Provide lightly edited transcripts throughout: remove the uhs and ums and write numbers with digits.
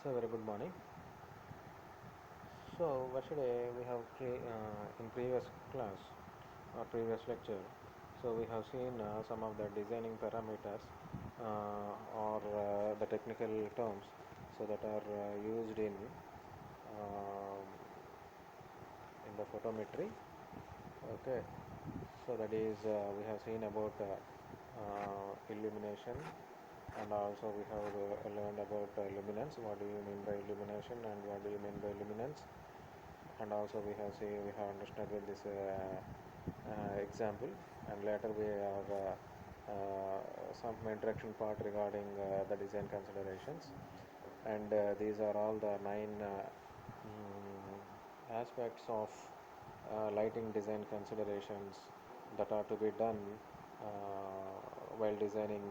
So very good morning. So yesterday we have in previous class or previous lecture. So we have seen some of the designing parameters or the technical terms so that are used um, in the photometry. Okay. So that is we have seen about illumination, and also we have learned about luminance. What do you mean by illumination and what do you mean by luminance? And also we have understood with this example, and later we have some introduction part regarding the design considerations, and these are all the nine aspects of lighting design considerations that are to be done while designing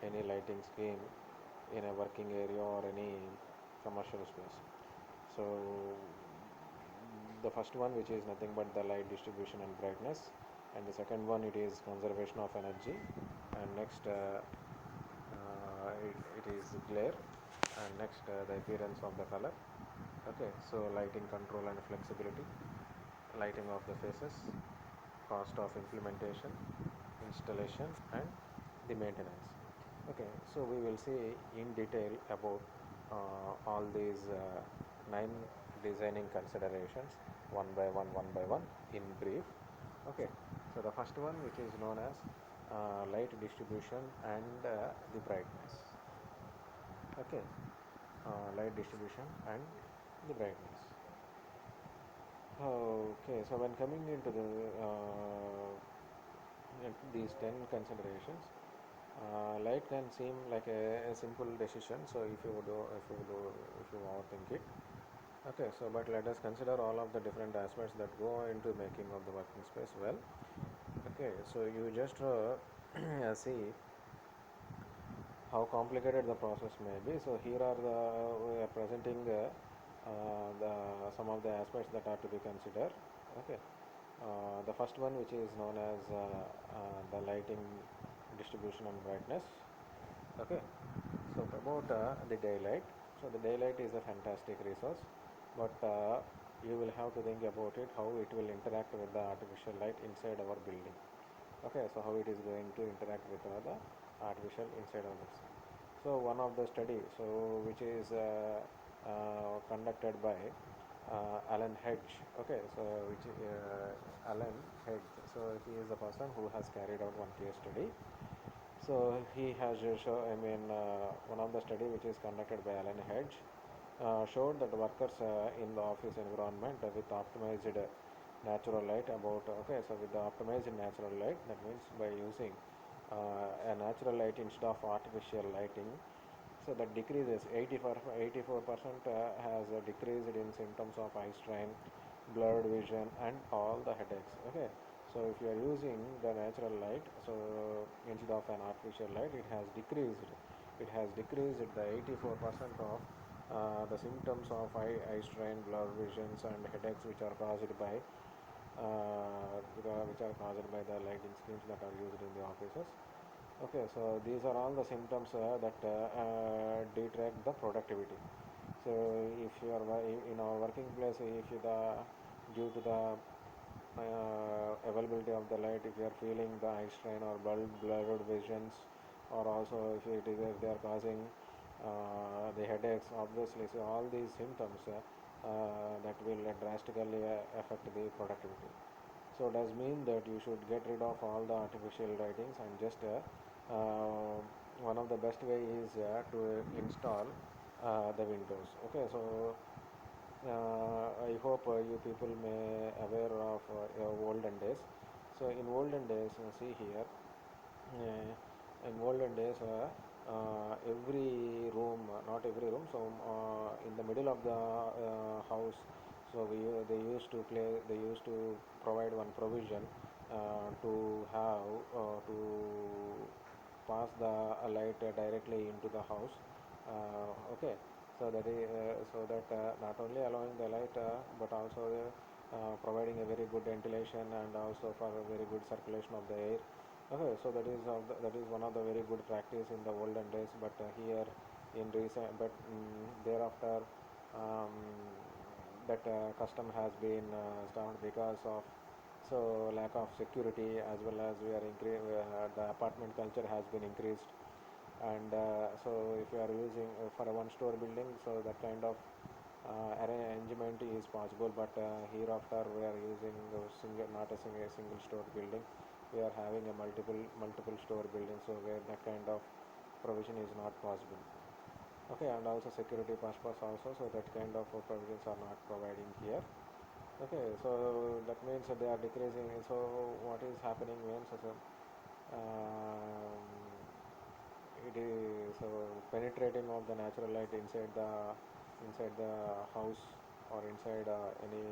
any lighting scheme in a working area or any commercial space. So the first one, which is nothing but the light distribution and brightness, and the second one, it is conservation of energy, and next it is glare, and next the appearance of the color. Okay, so lighting control and flexibility, lighting of the faces, cost of implementation, installation, and the maintenance. Okay, so we will see in detail about all these nine designing considerations one by one in brief. Okay, so the first one, which is known as light distribution and the brightness. Okay, light distribution and the brightness. Okay, so when coming into these 10 considerations, light can seem like a simple decision. So if you overthink it, okay. So but let us consider all of the different aspects that go into making of the working space well. Okay, so you just see how complicated the process may be. So here are we are presenting the some of the aspects that are to be considered. Okay, the first one, which is known as the lighting distribution and brightness. Okay, so about the daylight. So the daylight is a fantastic resource, but you will have to think about it how it will interact with the artificial light inside our building. Okay, so how it is going to interact with the artificial inside of this. So one of the study, so which is conducted by Alan Hedge. Okay, so which Alan Hedge. So he is the person who has carried out one case study. So he has one of the study which is conducted by Alan Hedge showed that workers in the office environment with optimized natural light okay, so with the optimized natural light, that means by using a natural light instead of artificial lighting, so that decreases 84% has decreased in symptoms of eye strain, blurred vision, and all the headaches. Okay, so if you are using the natural light, so instead of an artificial light, it has decreased the 84% of the symptoms of eye strain, blurred visions, and headaches which are caused by the lighting schemes that are used in the offices. Okay, so these are all the symptoms that detract the productivity. So if you are in our working place, if you the due to the availability of the light, if you are feeling the eye strain or blurred visions, or also if they are causing the headaches, obviously, so all these symptoms that will drastically affect the productivity. So does mean that you should get rid of all the artificial lightings and just one of the best way is to install the windows. Okay, so I hope you people may aware of olden days. So in olden days, see here, in olden days, every room, not every room, so in the middle of the house, so they used to provide one provision to have to pass the light directly into the house. Okay, so that not only allowing the light, but also providing a very good ventilation and also for a very good circulation of the air. Okay, so that is one of the very good practice in the olden days. But here in recent, but thereafter um, that custom has been stopped because of so lack of security, as well as the apartment culture has been increased. And so if you are using for a one store building, so that kind of arrangement is possible, but hereafter we are using a single, not a single store building, we are having a multiple store building, so where that kind of provision is not possible. Okay, and also security purpose also, so that kind of provisions are not providing here. Okay, so that means that they are decreasing. So what is happening means, so, um, it is so penetrating of the natural light inside the house or inside any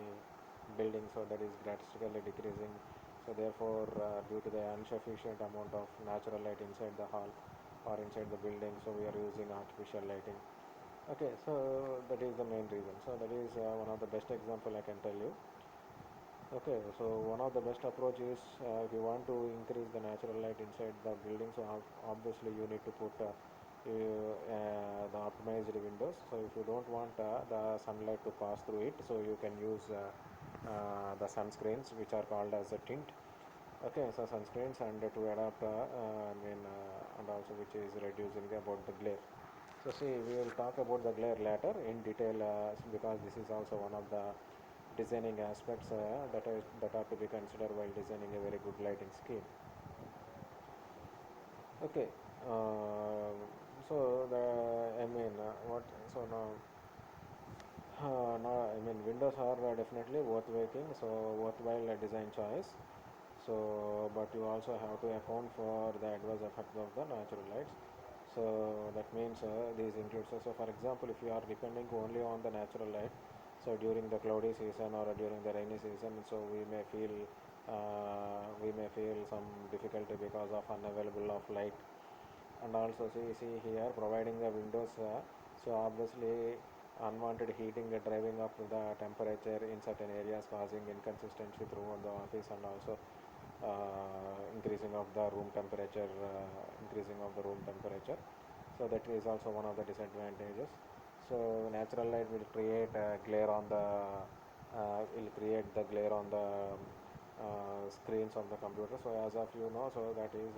building, so that is drastically decreasing. So therefore, due to the insufficient amount of natural light inside the hall or inside the building, so we are using artificial lighting. Okay, so that is the main reason. So that is one of the best example I can tell you. Okay, so one of the best approach is, if you want to increase the natural light inside the building, so obviously you need to put the optimized windows. So if you don't want the sunlight to pass through it, so you can use the sunscreens, which are called as a tint. Okay, so sunscreens, and to adapt, and also which is reducing about the glare. So see, we will talk about the glare later in detail, because this is also one of the designing aspects that are to be considered while designing a very good lighting scheme. Okay, uh, so the what so now windows are definitely worthwhile design choice. So, but you also have to account for the adverse effects of the natural lights. So that means these include, so for example, if you are depending only on the natural light, so during the cloudy season or during the rainy season, so we may feel some difficulty because of unavailable of light. And also see here providing the windows, so obviously unwanted heating driving up the temperature in certain areas, causing inconsistency throughout the office, and also increasing of the room temperature. So that is also one of the disadvantages. So natural light will create the glare on the screens of the computer. So as of you know, so that is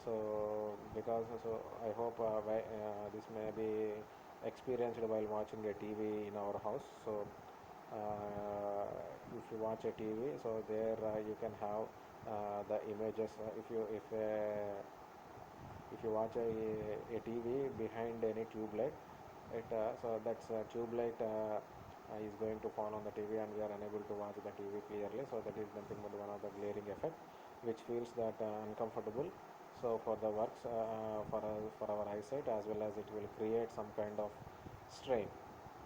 so because so I hope this may be experienced while watching a TV in our house. So if you watch a TV, so there you can have the images. If you watch a TV behind any tube light, so that's tube light is going to fall on the TV, and we are unable to watch the TV clearly. So that is nothing but one of the glaring effect, which feels that uncomfortable. So for the works, for our eyesight, as well as it will create some kind of strain.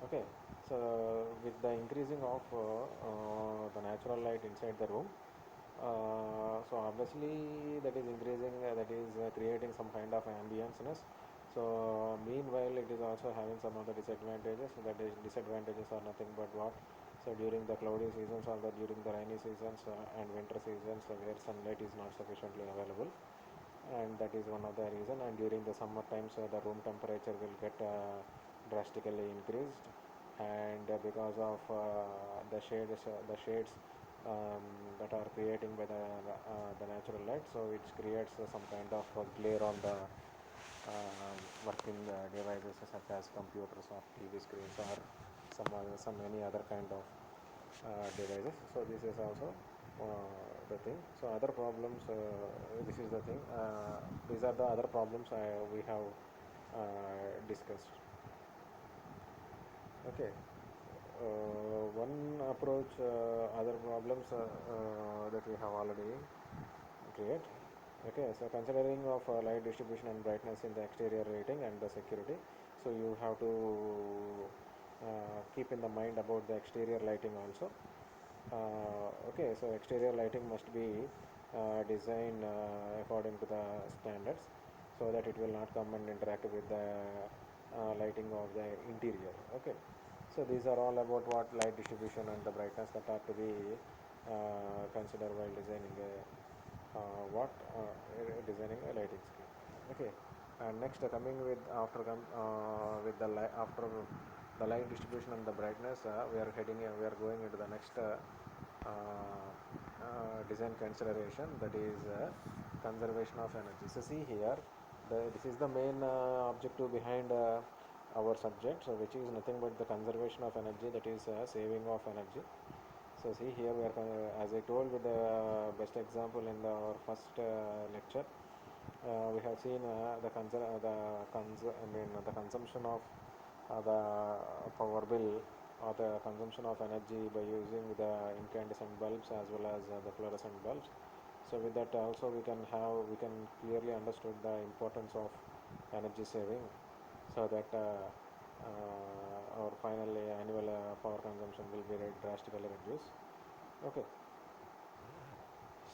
Okay, so with the increasing of the natural light inside the room, so obviously that is increasing, that is creating some kind of ambienceness. So meanwhile, it is also having some other disadvantages. That is, disadvantages are nothing but what? So during the cloudy seasons, or during the rainy seasons and winter seasons, where sunlight is not sufficiently available, and that is one of the reason. And during the summer times, the room temperature will get drastically increased, and because of the shades um, that are creating by the natural light, so it creates some kind of glare on the working devices such as computers or TV screens, or some any other kind of devices. So this is also the thing. So other problems, this is the thing. These are the other problems we have discussed. Okay. One approach, other problems that we have already create. Okay, so considering of light distribution and brightness in the exterior lighting and the security, so you have to keep in the mind about the exterior lighting also. Okay, so exterior lighting must be designed according to the standards, so that it will not come and interact with the lighting of the interior. Okay, so these are all about what light distribution and the brightness that are to be considered while designing a lighting scheme. Okay, And next, coming with with the light after the light distribution and the brightness, we are going into the next design consideration, that is conservation of energy. So see here, this is the main objective behind our subject, so which is nothing but the conservation of energy, that is saving of energy. So see here, as I told with the best example in our first lecture, we have seen the consumption of the power bill or the consumption of energy by using the incandescent bulbs as well as the fluorescent bulbs. So with that also we can clearly understood the importance of energy saving, so that our final annual power consumption will be drastically reduced. Okay.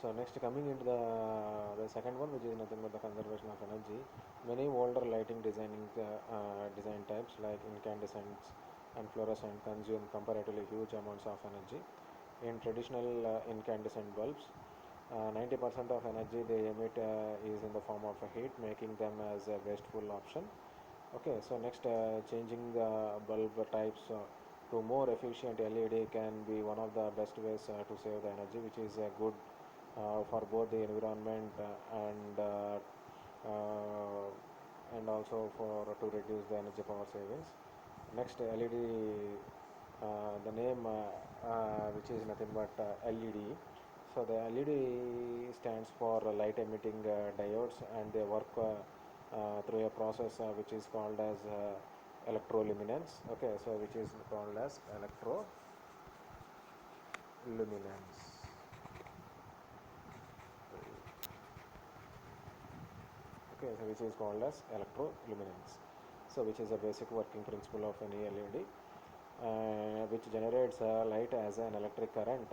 So next, coming into the second one, which is nothing but the conservation of energy. Many older lighting design types like incandescents and fluorescent consume comparatively huge amounts of energy. In traditional incandescent bulbs, 90% of energy they emit is in the form of heat, making them as a wasteful option. Okay, so next, changing the bulb types to more efficient LED can be one of the best ways to save the energy, which is good for both the environment also for to reduce the energy power savings. Next, LED, the name which is nothing but LED. So the LED stands for light emitting diodes, and they work through a process which is called as electroluminance. Okay, so which is called as electroluminance. Okay, so which is called as electroluminance. So which is a basic working principle of any LED, which generates light as an electric current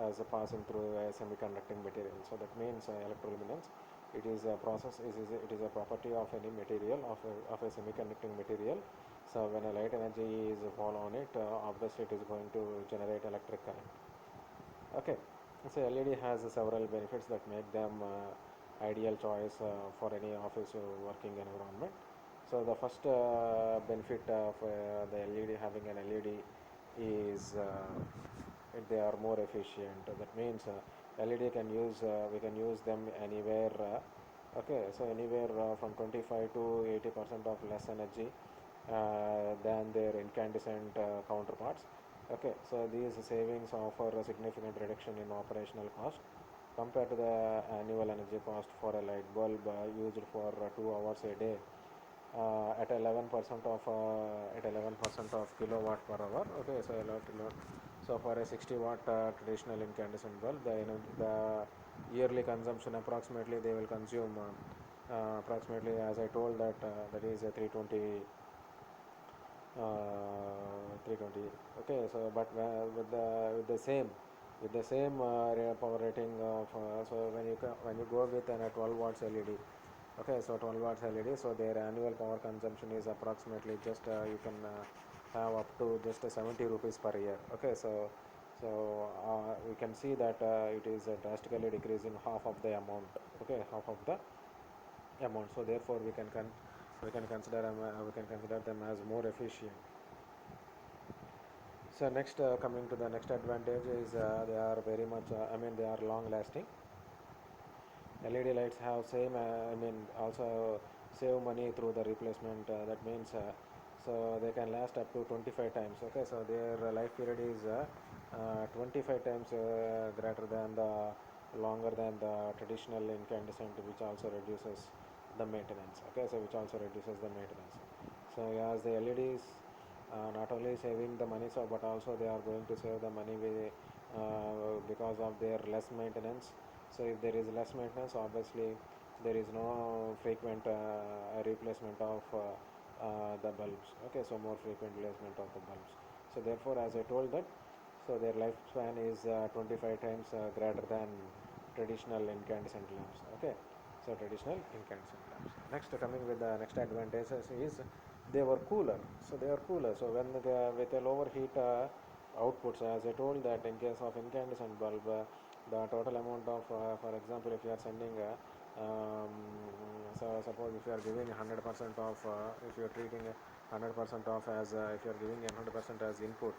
as passing through a semiconducting material. So that means electroluminance. It is a process. It is a property of any material of a semiconducting material. So when a light energy is fall on it, obviously it is going to generate electric current. Okay, so LED has several benefits that make them ideal choice for any office working environment. So the first benefit of the LED, having an LED, is they are more efficient. That means LED can use we can use them anywhere. Okay, so anywhere from 25 to 80% of less energy than their incandescent counterparts. Okay, so these savings offer a significant reduction in operational cost compared to the annual energy cost for a light bulb used for 2 hours a day at 11% of kilowatt per hour. Okay, so so for a 60 watt traditional incandescent bulb, the yearly consumption approximately they will consume approximately, as I told, that is a 320. Okay, so but with the same power rating of so when you go with a 12 watts LED. Okay, so 12 watts LED, so their annual power consumption is approximately just you can have up to just 70 rupees per year. Okay, so we can see that it is drastically decreasing half of the amount. Okay, half of the amount. So therefore we can consider them as more efficient. So next, coming to the next advantage is they are very much they are long lasting. LED lights have also save money through the replacement. That means so they can last up to 25 times. Okay, so their life period is 25 times greater than the longer than the traditional incandescent, which also reduces the maintenance. Okay, so which also reduces the maintenance. So as the LEDs not only saving the money, so but also they are going to save the money because of their less maintenance. So if there is less maintenance, obviously there is no frequent replacement of the bulbs. Okay, so more frequent replacement of the bulbs. So therefore, as I told that, so their lifespan is 25 times greater than traditional incandescent lamps. Okay, so traditional incandescent lamps. Next, coming with the next advantages is they were cooler. So they are cooler. So when with a lower heat outputs, as I told that in case of incandescent bulb, the total amount of, for example, if you are sending So suppose if you are giving 100% of, if you are treating 100% of as, if you are giving 100% as input,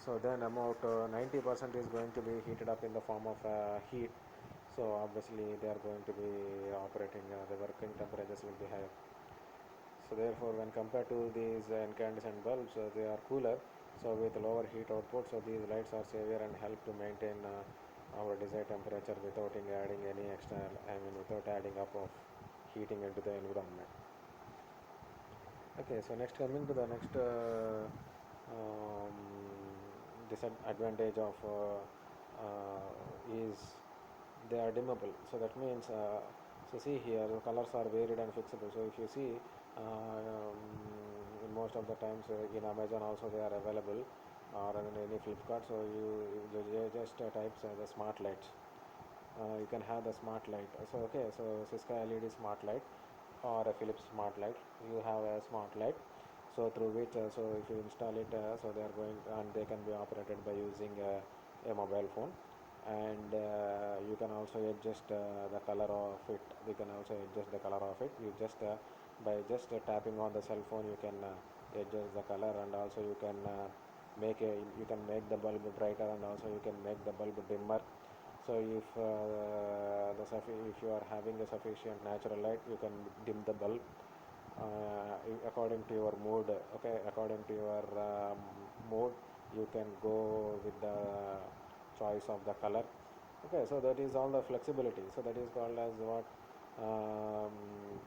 so then about 90% is going to be heated up in the form of heat. So obviously they are going to be operating, the working temperatures will be higher. So therefore, when compared to these incandescent bulbs, they are cooler. So with lower heat output, so these lights are savior and help to maintain our desired temperature without adding any external, without adding up of heating into the environment. Okay, so next coming to the next um, disadvantage of is they are dimmable. So that means, so see here, the colors are varied and fixable. So if you see, in most of the times in Amazon also they are available, or in any Flipkart. So you just types the smart lights. You can have the smart light. So okay, so Cisco LED smart light or a Philips smart light. You have a smart light. So through which, so if you install it, so they are going and they can be operated by using a mobile phone, and you can also adjust the color of it. We can also adjust the color of it. You just by just tapping on the cell phone, you can adjust the color, and also you can make the bulb brighter, and also you can make the bulb dimmer. So if you are having a sufficient natural light, you can dim the bulb according to your mood. Okay, according to your mood, you can go with the choice of the color. Okay, so that is all the flexibility. So that is called as what, um,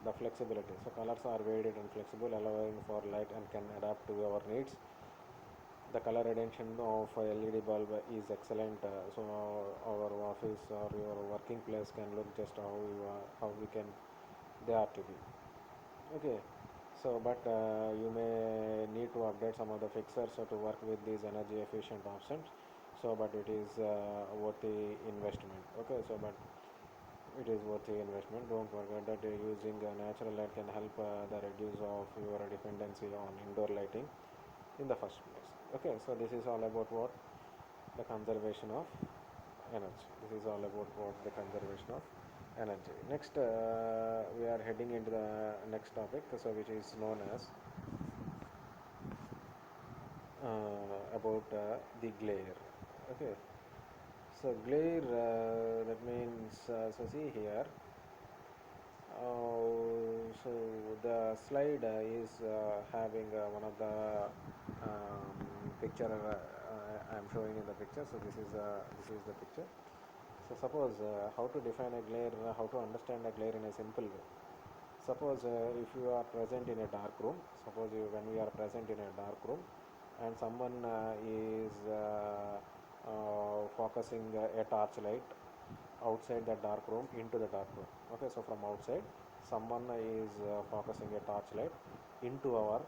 the flexibility. So colors are varied and flexible, allowing for light and can adapt to our needs. The color retention of a LED bulb is excellent. So our office or your working place can look just how we can they are to be. Okay, so but you may need to update some of the fixers to work with these energy efficient options. So but it is worth the investment. Okay, so but it is worth the investment. Don't forget that using natural light can help the reduce of your dependency on indoor lighting in the first place. Okay, so this is all about what the conservation of energy. This is all about what the conservation of energy. Next, we are heading into the next topic, so which is known as about the glare. Okay, so glare, that means, so see here, so the slide is having one of the picture I am showing in the picture. So this is the picture. So suppose how to define a glare, how to understand a glare in a simple way. Suppose if you are present in a dark room, when we are present in a dark room, and someone is focusing a torch light outside the dark room into the dark room. Okay, so from outside, someone is focusing a torch light into our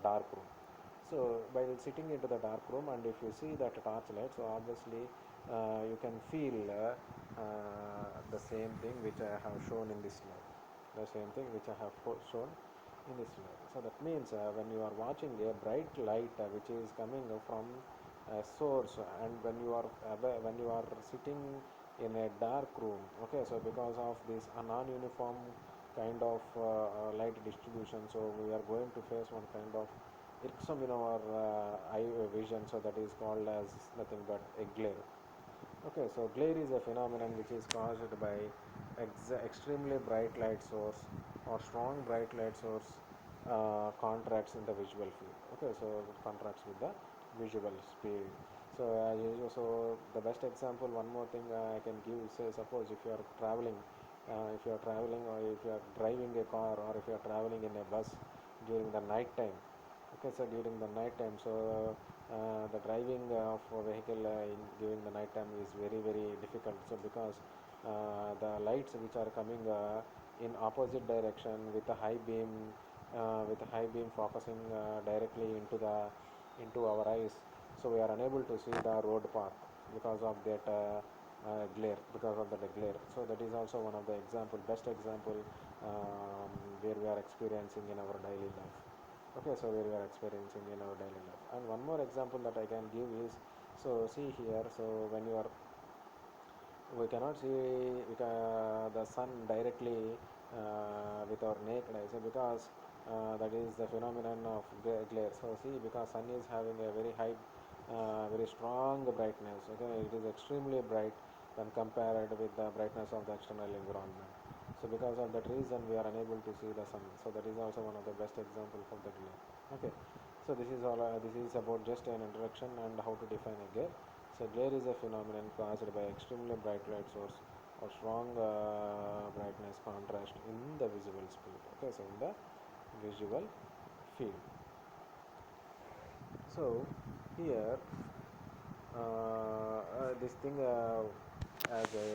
dark room. So by sitting into the dark room, and if you see that torch light, so obviously you can feel the same thing which I have shown in this slide. The same thing which I have shown in this slide. So that means when you are watching a bright light which is coming from a source, and when you are sitting in a dark room, okay, so because of this non-uniform kind of light distribution, so we are going to face one kind of irksome in our eye vision. So that is called as nothing but a glare. Okay, so glare is a phenomenon which is caused by extremely bright light source or strong bright light source contracts in the visual field. Okay, so it contracts with the visual speed. So as usual, so the best example, one more thing I can give is, say, suppose if you are traveling, or if you are driving a car, or if you are traveling in a bus during the night time. Okay, so during the night time, so the driving of a vehicle during the night time is very very difficult. So because the lights which are coming in opposite direction with a high beam, focusing directly into our eyes, so we are unable to see the road path because of that glare. So that is also one of the best example, where we are experiencing in our daily life. Okay, so where we are experiencing in our daily life. And one more example that I can give is, so see here, so when you are we cannot see the sun directly with our naked eye. So because that is the phenomenon of glare. So see, because sun is having a very high, very strong brightness. Okay, it is extremely bright when compared with the brightness of the external environment. So because of that reason, we are unable to see the sun. So that is also one of the best example of the glare. Okay, so this is all. This is about just an introduction and how to define a glare. So glare is a phenomenon caused by extremely bright light source or strong brightness contrast in the visible field. Okay, so in the visual field. So here this thing as I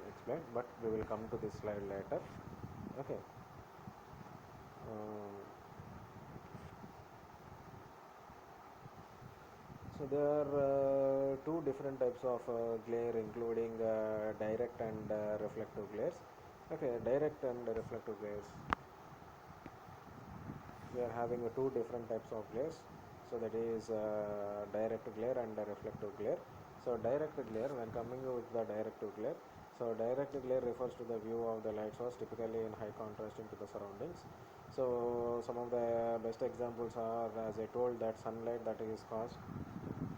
explained, but we will come to this slide later. Okay. Um, so there are two different types of glare, including direct and reflective glares. Okay, direct and reflective glares. We are having two different types of glares. So that is direct glare and reflective glare. So direct glare, when coming with the direct glare, so direct glare refers to the view of the light source typically in high contrast into the surroundings. So some of the best examples are, as I told, that sunlight that is caused.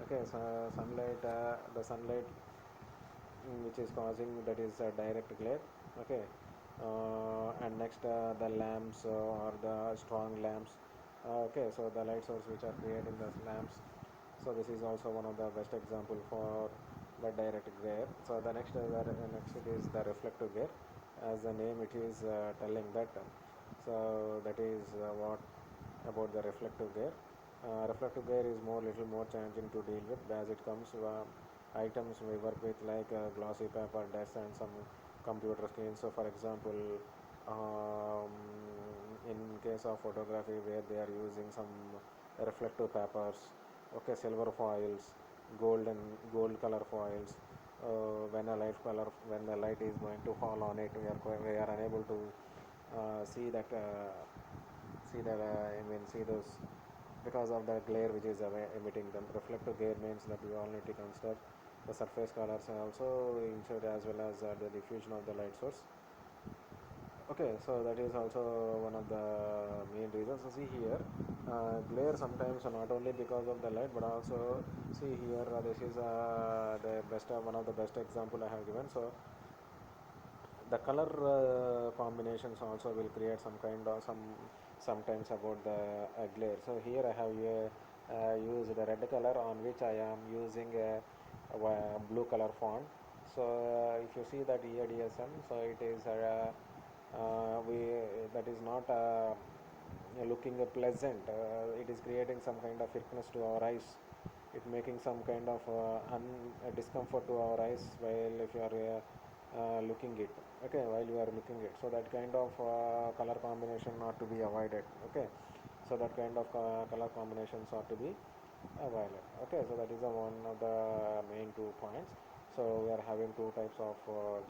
Okay, so the sunlight which is causing, that is direct glare. Okay, and next the lamps or the strong lamps. Okay, so the light source which are creating the lamps. So this is also one of the best example for the direct glare. So the next it is the reflective glare. As the name it is telling that. So that is what about the reflective glare. Reflective glare is little more challenging to deal with, as it comes items we work with like glossy paper, desks, and some computer screens. So for example, um, in case of photography, where they are using some reflective papers, okay, silver foils, gold color foils. When the light is going to fall on it, we are unable to see that see those, because of the glare which is emitting them. Reflective glare means that we all need to consider the surface colors and also inside, as well as the diffusion of the light source. Okay, so that is also one of the main reasons. So see here, glare sometimes not only because of the light, but also see here, this is the best one of the best example I have given. So the color combinations also will create some kind of sometimes about the glare. So here I have used the red color, on which I am using a blue color font. So if you see that EADSM, so it is we that is not looking pleasant. It is creating some kind of irkness to our eyes. It making some kind of discomfort to our eyes while if you are looking it. Okay, while you are looking it. So that kind of color combination not to be avoided. Okay, so that kind of color combinations are to be avoided. Okay, so that is one of the main 2 points. So we are having two types of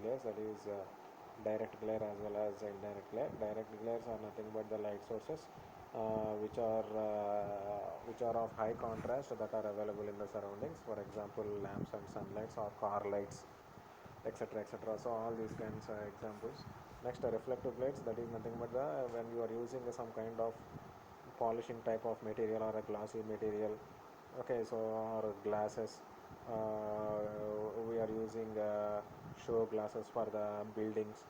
glares, that is direct glare as well as indirect glare. Direct glares are nothing but the light sources which are of high contrast that are available in the surroundings. For example, lamps and sunlights or car lights, etc., etc. So all these kinds are examples. Next, reflective lights, that is nothing but the when you are using some kind of polishing type of material or a glossy material. Okay, so or glasses, uh, we are using show glasses for the buildings.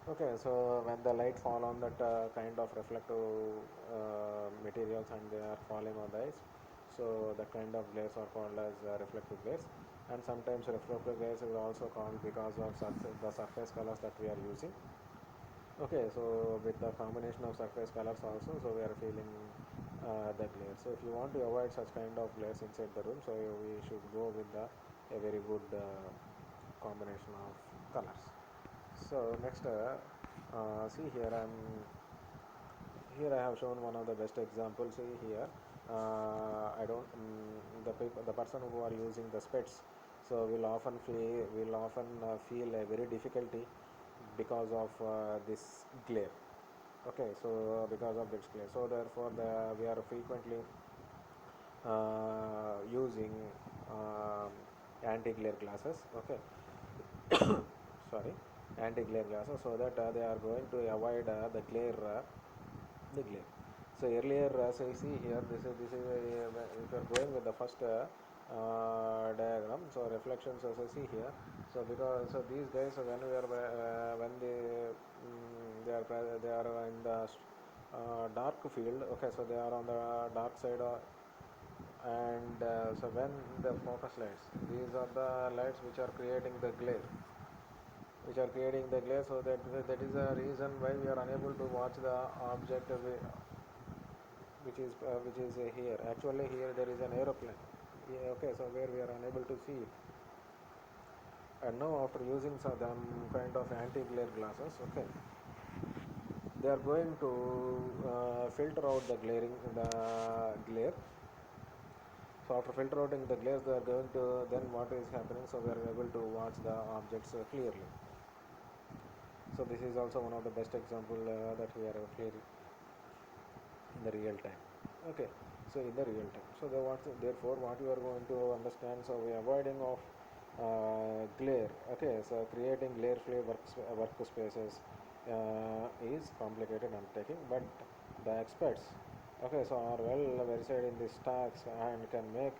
Okay, so when the light fall on that kind of reflective materials and they are falling on the ice, so that kind of glares are called as reflective glares. And sometimes reflective glares is also called because of the surface colors that we are using. Okay, so with the combination of surface colors also, so we are feeling the glare. So if you want to avoid such kind of glares inside the room, so we should go with a very good combination of colors. So next, see here I have shown one of the best examples. See here, I don't the person who are using the specs, so will often feel a very difficulty because of this glare. Okay, so because of this glare, so therefore we are frequently using um, anti-glare glasses. Okay, sorry. anti-glare glasses, so that they are going to avoid the glare. So earlier, so you see here, this is if you are going with the first diagram, so reflections, as I see here. So because so these guys, when we are when they are in the dark field, okay, so they are on the dark side, and so when the focus lights, these are the lights which are creating the glare, so that is the reason why we are unable to watch the object which is here. Actually here there is an aeroplane, yeah, okay, so where we are unable to see it. And now after using some kind of anti-glare glasses, okay, they are going to filter out the glare. So after filter outing the glares, they are going to, then what is happening, so we are able to watch the objects clearly. So this is also one of the best example that we are clear in the real time. Okay, so in the real time, so therefore what you are going to understand, so we are avoiding of glare, okay, so creating glare free workspaces is complicated undertaking, but the experts, okay, so are well versed in these tasks and can make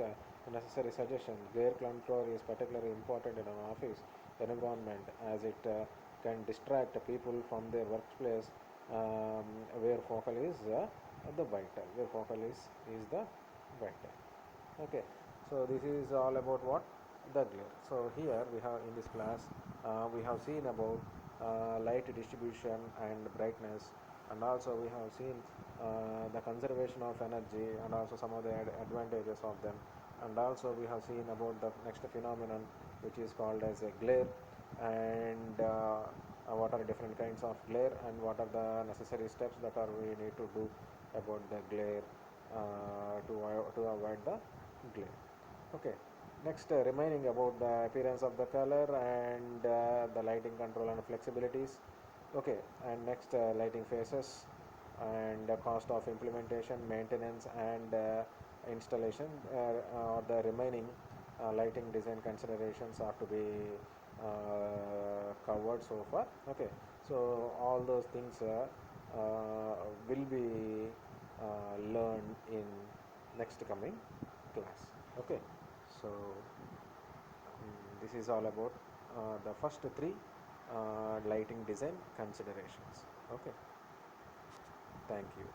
necessary suggestions. Glare control is particularly important in an office environment, as it can distract people from their workplace, um, where focal is the vital, where focal is the vital. Okay, so this is all about what? The glare. So here we have in this class, we have seen about light distribution and brightness, and also we have seen the conservation of energy and also some of the advantages of them, and also we have seen about the next phenomenon, which is called as a glare, and what are different kinds of glare, and what are the necessary steps that are we need to do about the glare, to avoid the glare. Okay, next remaining about the appearance of the color and the lighting control and flexibilities. Okay, and next lighting phases and the cost of implementation, maintenance, and installation, or the remaining lighting design considerations are to be covered so far. Okay, so all those things will be learned in next coming class. Okay, so this is all about the first three lighting design considerations. Okay, thank you.